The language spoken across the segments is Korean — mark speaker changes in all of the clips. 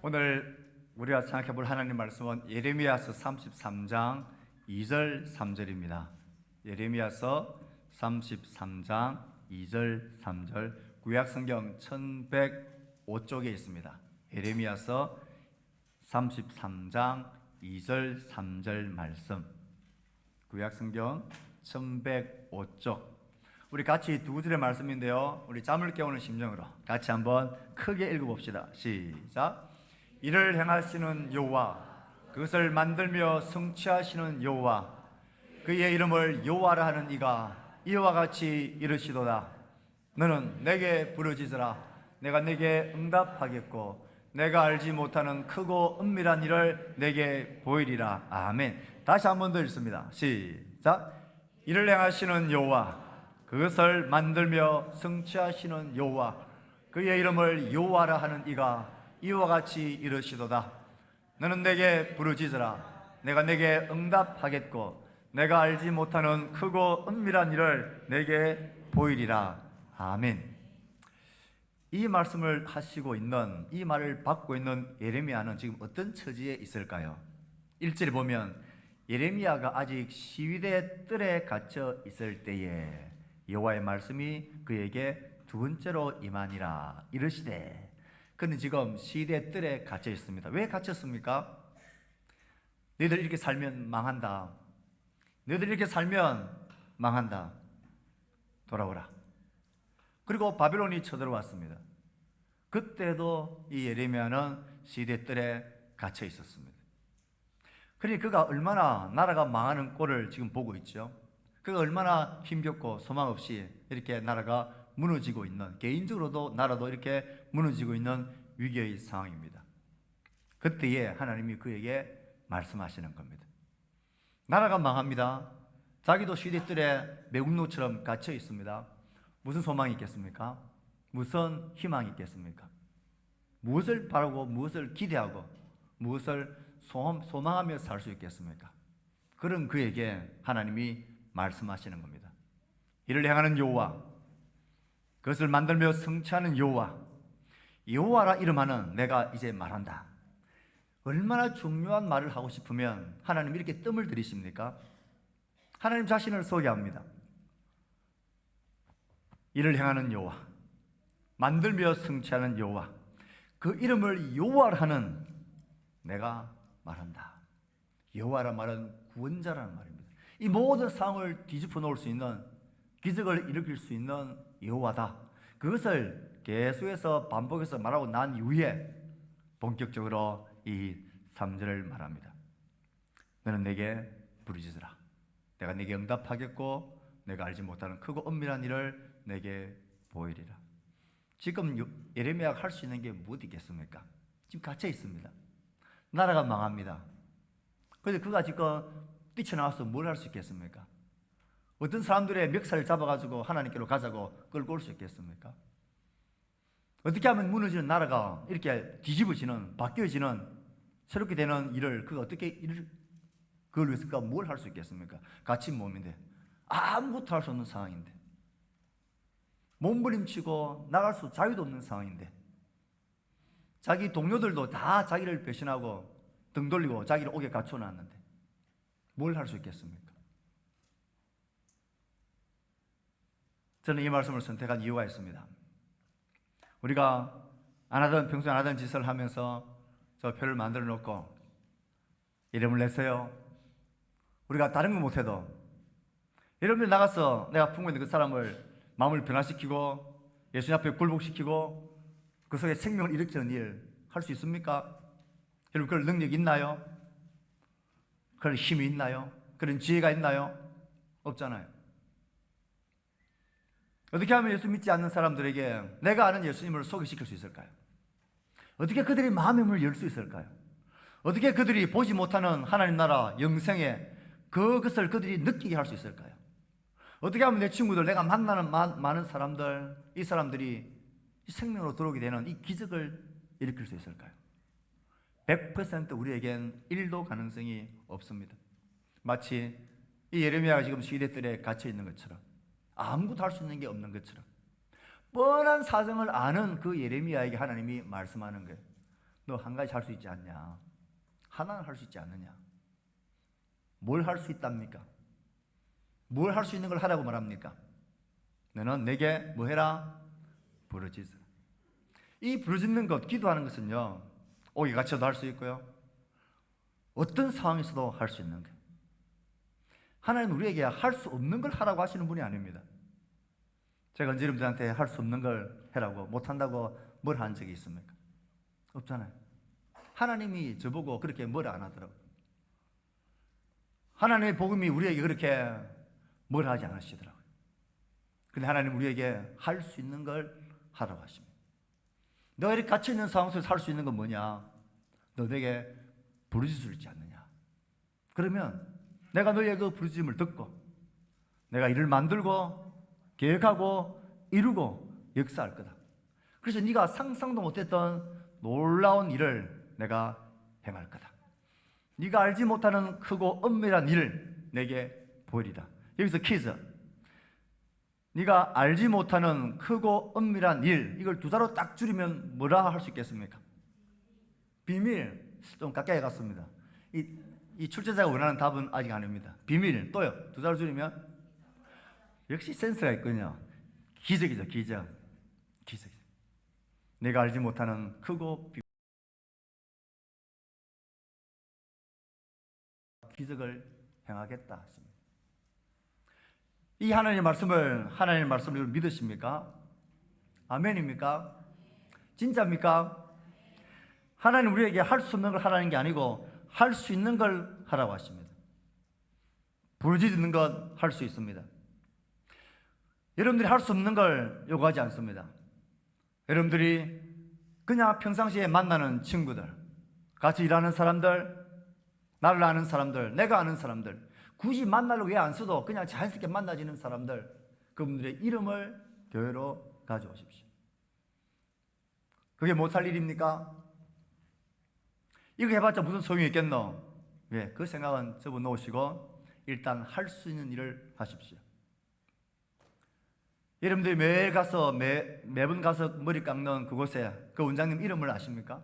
Speaker 1: 오늘 우리가 생각해 볼 하나님 말씀은 예레미야서 33장 2절 3절입니다. 예레미야서 33장 2절 3절 구약성경 1105쪽에 있습니다. 예레미야서 33장 2절 3절 말씀, 구약성경 1105쪽. 우리 같이 두 줄의 말씀인데요, 우리 잠을 깨우는 심정으로 같이 한번 크게 읽어봅시다. 시작. 이를 행하시는 여호와, 그것을 만들며 성취하시는 여호와, 그의 이름을 여호와라 하는 이가 이와 같이 이르시도다. 너는 내게 부르짖으라. 내가 내게 응답하겠고 내가 알지 못하는 크고 은밀한 일을 내게 보이리라. 아멘. 다시 한 번 더 읽습니다. 시작. 이를 행하시는 여호와, 그것을 만들며 성취하시는 여호와, 그의 이름을 여호와라 하는 이가 이와 같이 이르시도다. 너는 내게 부르짖으라. 내가 내게 응답하겠고 내가 알지 못하는 크고 은밀한 일을 내게 보이리라. 아멘. 이 말씀을 하시고 있는, 이 말을 받고 있는 예레미야는 지금 어떤 처지에 있을까요? 1절에 보면 예레미야가 아직 시위대 뜰에 갇혀 있을 때에 여호와의 말씀이 그에게 두 번째로 임하니라. 이르시되, 그는 지금 시대 뜰에 갇혀 있습니다. 왜 갇혔습니까? 너희들 이렇게 살면 망한다. 너희들 이렇게 살면 망한다. 돌아오라. 그리고 바벨론이 쳐들어왔습니다. 그때도 이 예레미야는 시대 뜰에 갇혀 있었습니다. 그러니 그가 얼마나 나라가 망하는 꼴을 지금 보고 있죠. 그가 얼마나 힘겹고 소망 없이 이렇게 나라가 무너지고 있는, 개인적으로도 나라도 이렇게 무너지고 있는 위기의 상황입니다. 그때에 하나님이 그에게 말씀하시는 겁니다. 나라가 망합니다. 자기도 시대뜰에 매국노처럼 갇혀 있습니다. 무슨 소망이 있겠습니까? 무슨 희망이 있겠습니까? 무엇을 바라고 무엇을 기대하고 무엇을 소망하며 살 수 있겠습니까? 그런 그에게 하나님이 말씀하시는 겁니다. 이를 행하는 여호와, 그것을 만들며 성취하는 여호와, 여호와라 이름하는 내가 이제 말한다. 얼마나 중요한 말을 하고 싶으면 하나님 이렇게 뜸을 들이십니까? 하나님 자신을 소개합니다. 이를 행하는 여호와, 만들며 성취하는 여호와, 그 이름을 여호와라 하는 내가 말한다. 여호와라 말은 구원자라는 말입니다. 이 모든 상황을 뒤집어 놓을 수 있는, 기적을 일으킬 수 있는 여호와다. 그것을 계속해서 반복해서 말하고 난 이후에 본격적으로 이 3절을 말합니다. 너는 내게 부르짖으라. 내가 내게 응답하겠고 내가 알지 못하는 크고 은밀한 일을 내게 보이리라. 지금 예레미야가 할 수 있는 게 무엇이 있겠습니까? 지금 갇혀 있습니다. 나라가 망합니다. 그런데 그가 지금 뛰쳐나와서 뭘 할 수 있겠습니까? 어떤 사람들의 멱살을 잡아가지고 하나님께로 가자고 끌고 올 수 있겠습니까? 어떻게 하면 무너지는 나라가 이렇게 뒤집어지는, 바뀌어지는, 새롭게 되는 일을 그가 어떻게 그걸 위해서 그가 뭘 할 수 있겠습니까? 갇힌 몸인데, 아무것도 할 수 없는 상황인데, 몸부림치고 나갈 수 자유도 없는 상황인데, 자기 동료들도 다 자기를 배신하고 등 돌리고 자기를 옥에 갇혀놨는데 뭘 할 수 있겠습니까? 저는 이 말씀을 선택한 이유가 있습니다. 우리가 평소에 안 하던 짓을 하면서 저 표를 만들어 놓고 이름을 냈어요. 우리가 다른 거 못해도 여러분들 나가서 내가 품고 있는 그 사람을 마음을 변화시키고 예수님 앞에 굴복시키고 그 속에 생명을 일으키는 일 할 수 있습니까? 여러분 그럴 능력이 있나요? 그런 힘이 있나요? 그런 지혜가 있나요? 없잖아요. 어떻게 하면 예수 믿지 않는 사람들에게 내가 아는 예수님을 소개시킬 수 있을까요? 어떻게 그들이 마음의 문을 열 수 있을까요? 어떻게 그들이 보지 못하는 하나님 나라 영생의 그것을 그들이 느끼게 할 수 있을까요? 어떻게 하면 내 친구들, 내가 만나는 많은 사람들, 이 사람들이 생명으로 들어오게 되는 이 기적을 일으킬 수 있을까요? 100% 우리에겐 1도 가능성이 없습니다. 마치 이 예레미야가 지금 시대들에 갇혀 있는 것처럼, 아무것도 할 수 있는 게 없는 것처럼, 뻔한 사정을 아는 그 예레미야에게 하나님이 말씀하는 거예요. 너 한 가지 할 수 있지 않냐? 하나는 할 수 있지 않느냐? 뭘 할 수 있답니까? 뭘 할 수 있는 걸 하라고 말합니까? 너는 내게 뭐 해라? 부르짖으라. 이 부르짖는 것, 기도하는 것은요, 오기 갇혀도 할 수 있고요, 어떤 상황에서도 할 수 있는 거예요. 하나님은 우리에게 할 수 없는 걸 하라고 하시는 분이 아닙니다. 제가 언제 여러분들한테 할 수 없는 걸 해라고, 못한다고 뭘 한 적이 있습니까? 없잖아요. 하나님이 저보고 그렇게 뭘 안 하더라고요. 하나님의 복음이 우리에게 그렇게 뭘 하지 않으시더라고요. 근데 하나님 우리에게 할 수 있는 걸 하라고 하십니다. 너가 이렇게 갇혀있는 상황 속에서 할 수 있는 건 뭐냐? 너 내게 부르짖을 수 있지 않느냐? 그러면 내가 너의 그 부르짖음을 듣고 내가 일을 만들고 계획하고 이루고 역사할 거다. 그래서 네가 상상도 못했던 놀라운 일을 내가 행할 거다. 네가 알지 못하는 크고 엄밀한 일을 내게 보이리다. 여기서 퀴즈. 네가 알지 못하는 크고 엄밀한 일, 이걸 두 자로 딱 줄이면 뭐라 할 수 있겠습니까? 비밀. 좀 가까이 갔습니다. 이 출제자가 원하는 답은 아직 아닙니다. 비밀. 또요. 두 자로 줄이면? 역시 센스가 있군요. 기적이죠, 기적. 기적. 내가 알지 못하는 크고 기적을 행하겠다 하십니다. 이 하나님의 말씀을 믿으십니까? 아멘입니까? 진짜입니까? 하나님 우리에게 할 수 없는 걸 하라는 게 아니고 할 수 있는 걸 하라고 하십니다. 부르짖는 것 할 수 있습니다. 여러분들이 할 수 없는 걸 요구하지 않습니다. 여러분들이 그냥 평상시에 만나는 친구들, 같이 일하는 사람들, 나를 아는 사람들, 내가 아는 사람들, 굳이 만나려고 왜 안 써도 그냥 자연스럽게 만나지는 사람들, 그분들의 이름을 교회로 가져오십시오. 그게 못할 일입니까? 이거 해봤자 무슨 소용이 있겠노? 왜? 그 생각은 접어놓으시고 일단 할 수 있는 일을 하십시오. 여러분들이 매번 가서 머리 깎는 그곳에 그 원장님 이름을 아십니까?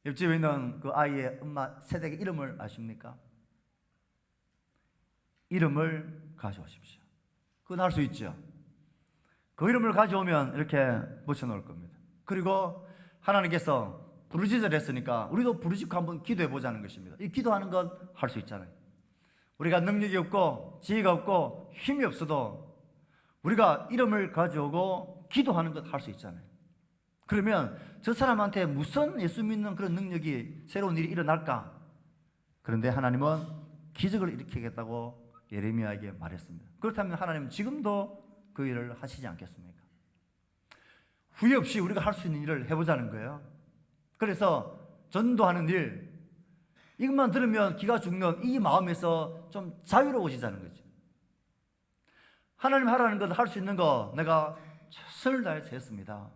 Speaker 1: 옆집에 있는 그 아이의 엄마 세댁의 이름을 아십니까? 이름을 가져오십시오. 그건 할 수 있죠. 그 이름을 가져오면 이렇게 붙여놓을 겁니다. 그리고 하나님께서 부르짖으라 했으니까 우리도 부르짖고 한번 기도해 보자는 것입니다. 이 기도하는 건 할 수 있잖아요. 우리가 능력이 없고 지혜가 없고 힘이 없어도 우리가 이름을 가져오고 기도하는 것 할 수 있잖아요. 그러면 저 사람한테 무슨 예수 믿는 그런 능력이, 새로운 일이 일어날까? 그런데 하나님은 기적을 일으키겠다고 예레미야에게 말했습니다. 그렇다면 하나님은 지금도 그 일을 하시지 않겠습니까? 후회 없이 우리가 할 수 있는 일을 해보자는 거예요. 그래서 전도하는 일, 이것만 들으면 기가 죽는 이 마음에서 좀 자유로워지자는 거죠. 하나님 하라는 것, 할 수 있는 거 내가 최선을 다해서 했습니다.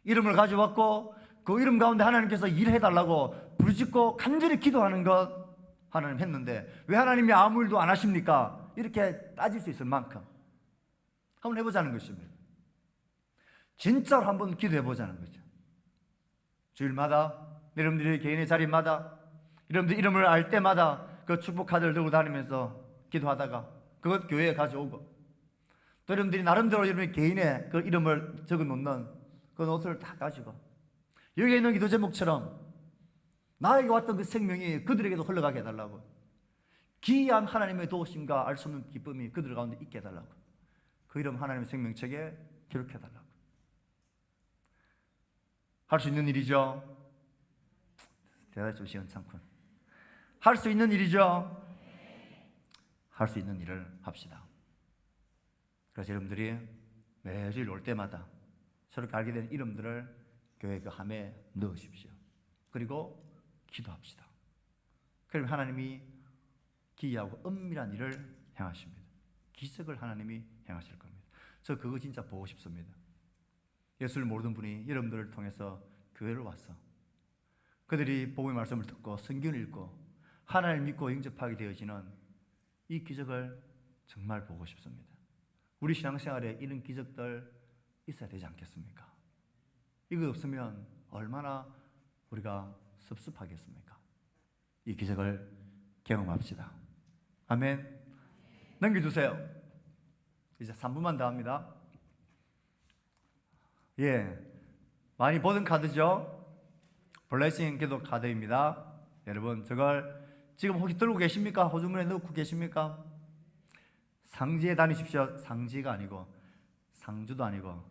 Speaker 1: 이름을 가져왔고 그 이름 가운데 하나님께서 일해달라고 부르짖고 간절히 기도하는 것 하나님 했는데 왜 하나님이 아무 일도 안 하십니까? 이렇게 따질 수 있을 만큼 한번 해보자는 것입니다. 진짜로 한번 기도해보자는 거죠. 주일마다 여러분들이 개인의 자리마다 여러분들 이름을 알 때마다 그 축복 카드를 들고 다니면서 기도하다가 그것 교회에 가져오고, 또 여러분들이 나름대로 여러분의 개인의 그 이름을 적어 놓는 그 노트를 다 가지고 여기에 있는 기도 제목처럼 나에게 왔던 그 생명이 그들에게도 흘러가게 해달라고, 기이한 하나님의 도우심과 알 수 없는 기쁨이 그들 가운데 있게 해달라고, 그 이름 하나님의 생명책에 기록해달라고. 할 수 있는 일이죠. 대단히 좀 시원찮군. 할 수 있는 일이죠. 할 수 있는 일을 합시다. 그래서 여러분들이 매주일 올 때마다 서로 알게 된 이름들을 교회 그 함에 넣으십시오. 그리고 기도합시다. 그럼 하나님이 기이하고 은밀한 일을 행하십니다. 기적을 하나님이 행하실 겁니다. 저 그거 진짜 보고 싶습니다. 예수를 모르는 분이 여러분들을 통해서 교회를 와서 그들이 복음의 말씀을 듣고 성경을 읽고 하나님을 믿고 영접하게 되어지는 이 기적을 정말 보고 싶습니다. 우리 신앙생활에 이런 기적들 있어야 되지 않겠습니까? 이거 없으면 얼마나 우리가 섭섭하겠습니까? 이 기적을 경험합시다. 아멘. 넘겨주세요. 이제 3분만 더 합니다. 예, 많이 보던 카드죠? 블레싱 기도 카드입니다. 여러분, 저걸 지금 혹시 들고 계십니까? 호주머니에 넣고 계십니까? 상지에 다니십시오. 상지가 아니고 상주도 아니고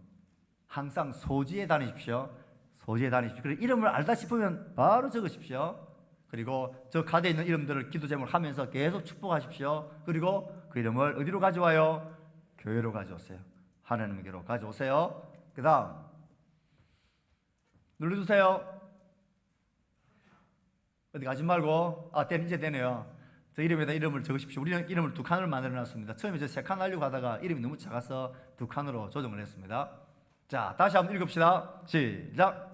Speaker 1: 항상 소지에 다니십시오. 소지에 다니십시오. 그리고 이름을 알다 싶으면 바로 적으십시오. 그리고 저 카드에 있는 이름들을 기도 제목을 하면서 계속 축복하십시오. 그리고 그 이름을 어디로 가져와요? 교회로 가져오세요. 하나님께로 가져오세요. 그 다음 눌러주세요. 어디 가지 말고, 이제 되네요. 저 이름에다 이름을 적으십시오. 우리는 이름을 2칸을 만들어 놨습니다. 처음에 저 3칸 하려고 하다가 이름이 너무 작아서 2칸으로 조정을 했습니다. 자, 다시 한번 읽읍시다. 시작.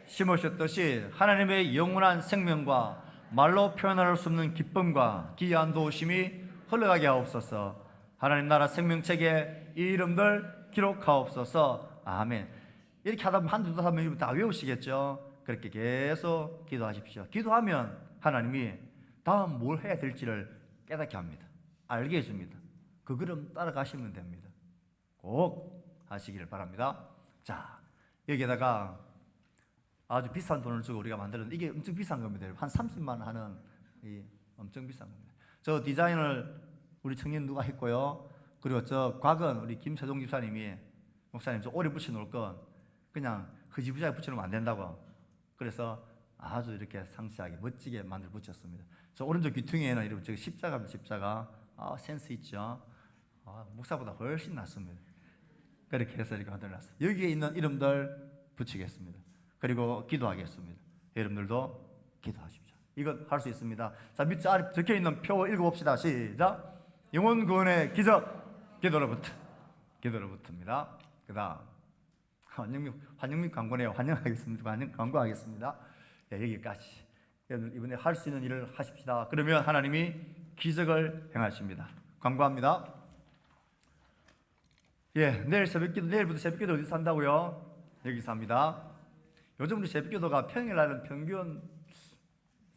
Speaker 1: 심으셨듯이 하나님의 영원한 생명과 말로 표현할 수 없는 기쁨과 기이한 도우심이 흘러가게 하옵소서. 하나님 나라 생명책에 이 이름들 기록하옵소서. 아멘. 이렇게 하다 보면 한두 번 다 외우시겠죠. 그렇게 계속 기도하십시오. 기도하면 하나님이 다음 뭘 해야 될지를 깨닫게 합니다. 알게 해줍니다. 그 걸음 따라가시면 됩니다. 꼭 하시기를 바랍니다. 자, 여기에다가 아주 비싼 돈을 주고 우리가 만들었는데 이게 엄청 비싼 겁니다. 한 30만 원 하는 이 엄청 비싼 겁니다. 저 디자인을 우리 청년 누가 했고요. 그리고 저 곽은 우리 김세동 집사님이 목사님 저 오래 붙여놓을 건 그냥 흐지부지하게 붙여놓으면 안 된다고. 그래서 아주 이렇게 상세하게 멋지게 만들어 붙였습니다. 저 오른쪽 귀퉁이에는 이런 저기 십자가입니다. 십자가. 센스 있죠. 목사보다 훨씬 낫습니다. 그렇게 해서 이렇게 만들어놨어요. 여기에 있는 이름들 붙이겠습니다. 그리고 기도하겠습니다. 여러분들도 기도하십시오. 이건 할 수 있습니다. 자, 밑에 아래 적혀있는 표 읽어봅시다. 시작. 영혼 구원의 기적 기도로부터입니다. 그 다음 환영민 광고네요. 환영하겠습니다. 광고하겠습니다. 네, 여기까지. 여러분 이번에 할 수 있는 일을 하십시다. 그러면 하나님이 기적을 행하십니다. 광고합니다. 예, 내일 새벽기도, 내일부터 새벽기도 어디서 한다고요? 여기서 합니다. 요즘 우리 새벽기도가 평일날은 평균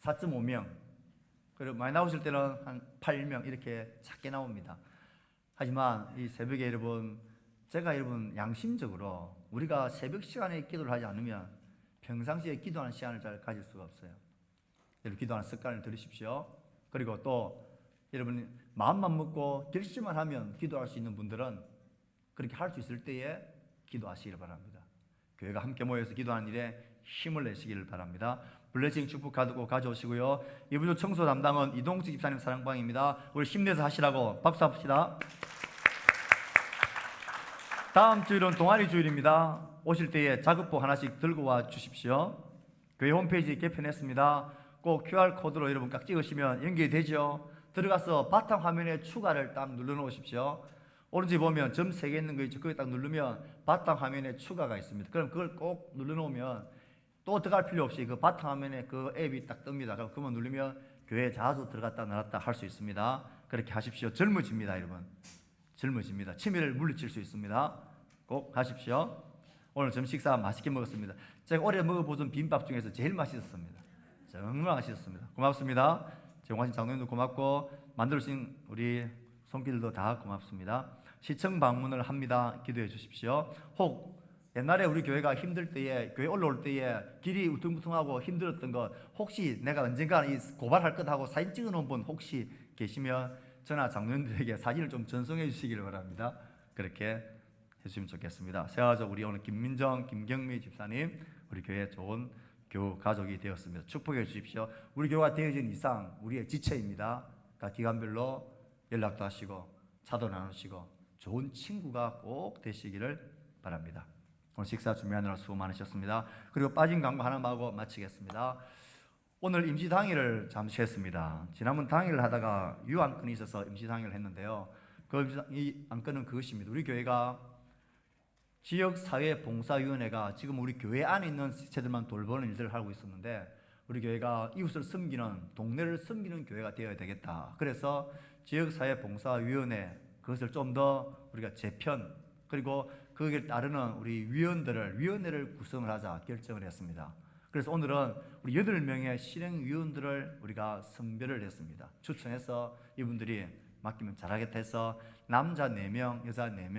Speaker 1: 4.5명, 그리고 많이 나오실 때는 한 8명 이렇게 작게 나옵니다. 하지만 이 새벽에 여러분, 제가 여러분 양심적으로 우리가 새벽 시간에 기도를 하지 않으면 평상시에 기도하는 시간을 잘 가질 수가 없어요. 여러분 기도하는 습관을 들으십시오. 그리고 또 여러분 마음만 먹고 결심만 하면 기도할 수 있는 분들은 그렇게 할 수 있을 때에 기도하시기를 바랍니다. 교회가 함께 모여서 기도하는 일에 힘을 내시기를 바랍니다. 블레싱 축복 카드 꼭 가져오시고요. 이번 주 청소 담당은 이동식 집사님 사랑방입니다. 우리 힘내서 하시라고 박수 합시다. 다음 주일은 동아리 주일입니다. 오실 때에 작업복 하나씩 들고 와 주십시오. 교회 홈페이지 개편했습니다. 꼭 QR코드로 여러분 딱 찍으시면 연결이 되죠. 들어가서 바탕 화면에 추가를 딱 눌러 놓으십시오. 오른쪽에 보면 점 3개 있는 거 있죠. 거기 딱 누르면 바탕 화면에 추가가 있습니다. 그럼 그걸 꼭 눌러 놓으면 또 들어갈 필요 없이 그 바탕 화면에 그 앱이 딱 뜹니다. 그럼 그만 누르면 교회에 자주 들어갔다 나갔다 할 수 있습니다. 그렇게 하십시오. 젊어집니다, 여러분. 젊어집니다. 치매를 물리칠 수 있습니다. 꼭 하십시오. 오늘 점심 식사 맛있게 먹었습니다. 제가 올해 먹어보던 비빔밥 중에서 제일 맛있었습니다. 정말 맛있었습니다. 고맙습니다. 정화신 장로님도 고맙고 만들어주신 우리 손길도 다 고맙습니다. 시청 방문을 합니다. 기도해 주십시오. 혹 옛날에 우리 교회가 힘들 때에, 교회 올라올 때에 길이 우퉁부퉁하고 힘들었던 거 혹시 내가 언젠가 고발할 것 하고 사진 찍어 놓은 분 혹시 계시면 저나 장로님들에게 사진을 좀 전송해 주시기를 바랍니다. 그렇게 해주시면 좋겠습니다. 세화적 우리 오늘 김민정, 김경미 집사님 우리 교회 좋은 교우 가족이 되었습니다. 축복해 주십시오. 우리 교회가 되어진 이상 우리의 지체입니다. 각 기간별로 연락도 하시고 차도 나누시고 좋은 친구가 꼭 되시기를 바랍니다. 오늘 식사 준비하느라 수고 많으셨습니다. 그리고 빠진 광고 하나만 하고 마치겠습니다. 오늘 임시당일을 잠시 했습니다. 지난번 당일을 하다가 유안건이 있어서 임시당일을 했는데요. 이 안건은 그것입니다. 우리 교회가 지역사회봉사위원회가 지금 우리 교회 안에 있는 지체들만 돌보는 일들을 하고 있었는데 우리 교회가 이웃을 섬기는, 동네를 섬기는 교회가 되어야 되겠다. 그래서 지역사회봉사위원회 그것을 좀 더 우리가 재편, 그리고 거기에 따르는 우리 위원회를 구성을 하자 결정을 했습니다. 그래서 오늘은 우리 8명의 실행위원들을 우리가 선별을 했습니다. 추천해서 이분들이 맡기면 잘하겠다 해서 남자 4명, 여자 4명